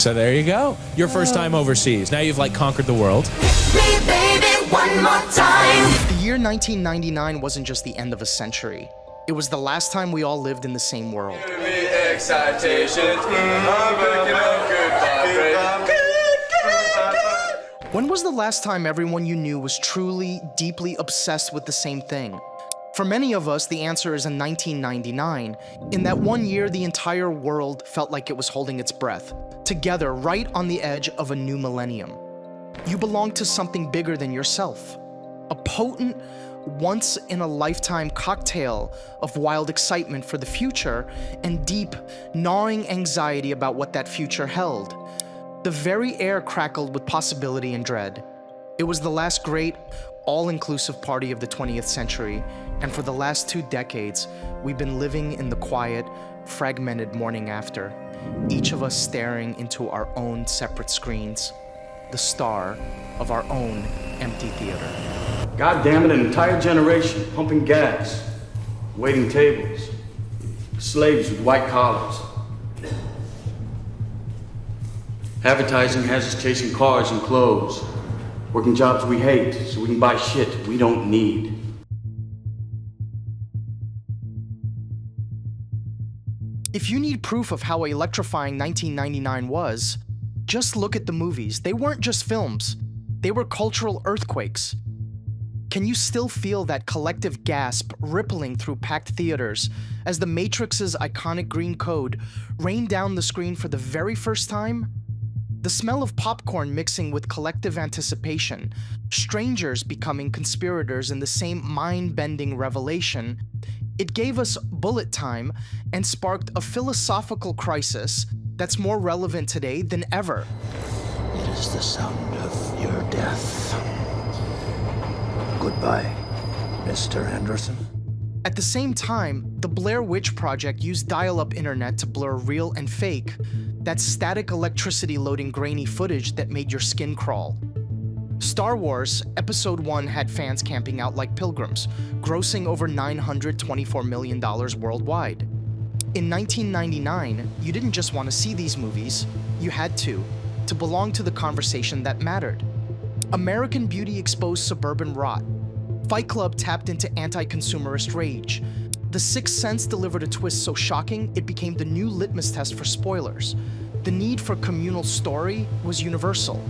So there you go. Your first time overseas. Now you've like conquered the world. Hit me, baby, one more time. The year 1999 wasn't just the end of a century. It was the last time we all lived in the same world. When was the last time everyone you knew was truly, deeply obsessed with the same thing? For many of us, the answer is in 1999. In that one year, the entire world felt like it was holding its breath, together right on the edge of a new millennium. You belong to something bigger than yourself. A potent, once-in-a-lifetime cocktail of wild excitement for the future and deep, gnawing anxiety about what that future held. The very air crackled with possibility and dread. It was the last great, all-inclusive party of the 20th century, and for the last 2 decades, we've been living in the quiet, fragmented morning after, each of us staring into our own separate screens, the star of our own empty theater. God damn it, an entire generation pumping gas, waiting tables, slaves with white collars. Advertising has us chasing cars and clothes, working jobs we hate so we can buy shit we don't need. If you need proof of how electrifying 1999 was, just look at the movies. They weren't just films, they were cultural earthquakes. Can you still feel that collective gasp rippling through packed theaters as The Matrix's iconic green code rained down the screen for the very first time? The smell of popcorn mixing with collective anticipation, strangers becoming conspirators in the same mind-bending revelation, it gave us bullet time and sparked a philosophical crisis that's more relevant today than ever. It is the sound of your death. Goodbye, Mr. Anderson. At the same time, the Blair Witch Project used dial-up internet to blur real and fake, that static electricity loading grainy footage that made your skin crawl. Star Wars Episode 1 had fans camping out like pilgrims, grossing over $924 million worldwide. In 1999, you didn't just want to see these movies, you had to belong to the conversation that mattered. American Beauty exposed suburban rot. Fight Club tapped into anti-consumerist rage. The Sixth Sense delivered a twist so shocking, it became the new litmus test for spoilers. The need for communal story was universal.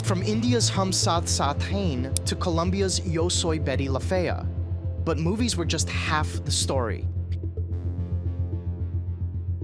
From India's Hum Saath Saath Hain to Colombia's Yo Soy Betty La Fea. But movies were just half the story.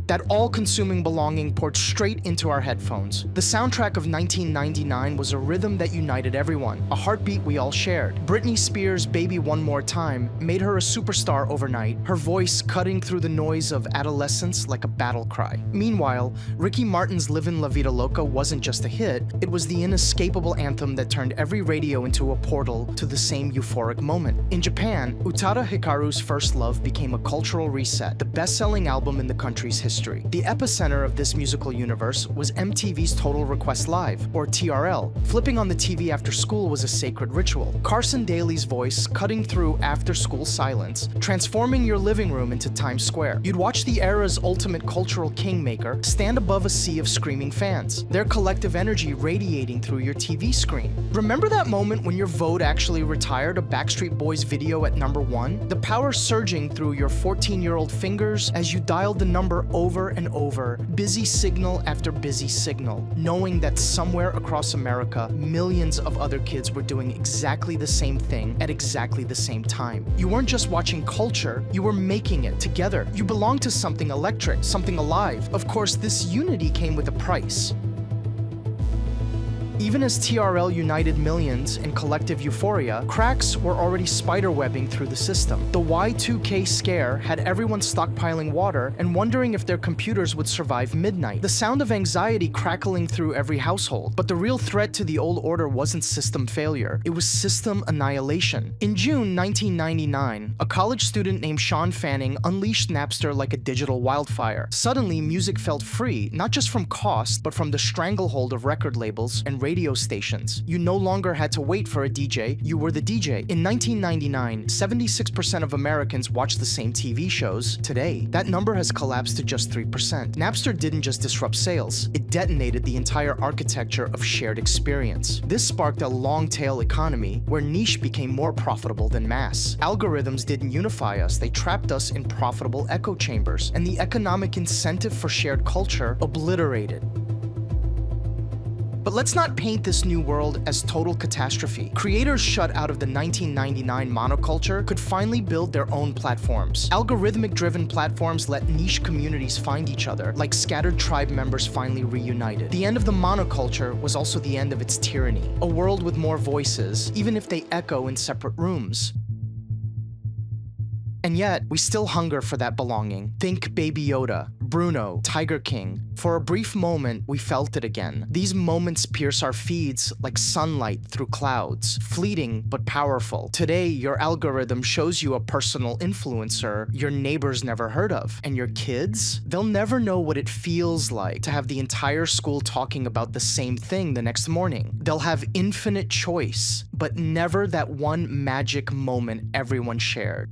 That all-consuming belonging poured straight into our headphones. The soundtrack of 1999 was a rhythm that united everyone, a heartbeat we all shared. Britney Spears' Baby One More Time made her a superstar overnight, her voice cutting through the noise of adolescence like a battle cry. Meanwhile, Ricky Martin's Livin' La Vida Loca wasn't just a hit, it was the inescapable anthem that turned every radio into a portal to the same euphoric moment. In Japan, Utada Hikaru's First Love became a cultural reset, the best-selling album in the country's history. The epicenter of this musical universe was MTV's Total Request Live, or TRL. Flipping on the TV after school was a sacred ritual. Carson Daly's voice cutting through after-school silence, transforming your living room into Times Square. You'd watch the era's ultimate cultural kingmaker stand above a sea of screaming fans, their collective energy radiating through your TV screen. Remember that moment when your vote actually retired a Backstreet Boys video at #1? The power surging through your 14-year-old fingers as you dialed the number over and over, busy signal after busy signal, knowing that somewhere across America, millions of other kids were doing exactly the same thing at exactly the same time. You weren't just watching culture, you were making it together. You belonged to something electric, something alive. Of course, this unity came with a price. Even as TRL united millions in collective euphoria, cracks were already spiderwebbing through the system. The Y2K scare had everyone stockpiling water and wondering if their computers would survive midnight. The sound of anxiety crackling through every household. But the real threat to the old order wasn't system failure, it was system annihilation. In June 1999, a college student named Sean Fanning unleashed Napster like a digital wildfire. Suddenly, music felt free, not just from cost, but from the stranglehold of record labels and radio stations. You no longer had to wait for a DJ, you were the DJ. In 1999, 76% of Americans watched the same TV shows. Today, that number has collapsed to just 3%. Napster didn't just disrupt sales, it detonated the entire architecture of shared experience. This sparked a long-tail economy where niche became more profitable than mass. Algorithms didn't unify us, they trapped us in profitable echo chambers, and the economic incentive for shared culture obliterated. But let's not paint this new world as total catastrophe. Creators shut out of the 1999 monoculture could finally build their own platforms. Algorithmic-driven platforms let niche communities find each other, like scattered tribe members finally reunited. The end of the monoculture was also the end of its tyranny. A world with more voices, even if they echo in separate rooms. And yet, we still hunger for that belonging. Think Baby Yoda, Bruno, Tiger King. For a brief moment, we felt it again. These moments pierce our feeds like sunlight through clouds, fleeting but powerful. Today, your algorithm shows you a personal influencer your neighbors never heard of. And your kids? They'll never know what it feels like to have the entire school talking about the same thing the next morning. They'll have infinite choice, but never that one magic moment everyone shared.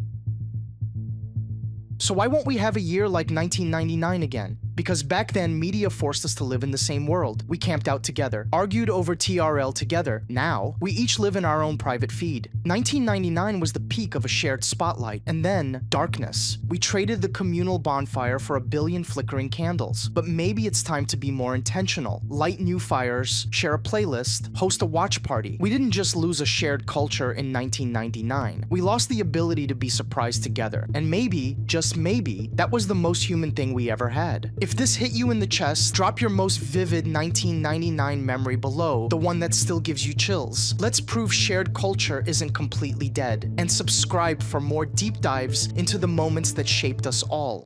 So why won't we have a year like 1999 again? Because back then, media forced us to live in the same world. We camped out together, argued over TRL together. Now, we each live in our own private feed. 1999 was the peak of a shared spotlight, and then darkness. We traded the communal bonfire for a billion flickering candles. But maybe it's time to be more intentional. Light new fires, share a playlist, host a watch party. We didn't just lose a shared culture in 1999. We lost the ability to be surprised together. And maybe, just maybe, that was the most human thing we ever had. If this hit you in the chest, drop your most vivid 1999 memory below, the one that still gives you chills. Let's prove shared culture isn't completely dead, and subscribe for more deep dives into the moments that shaped us all.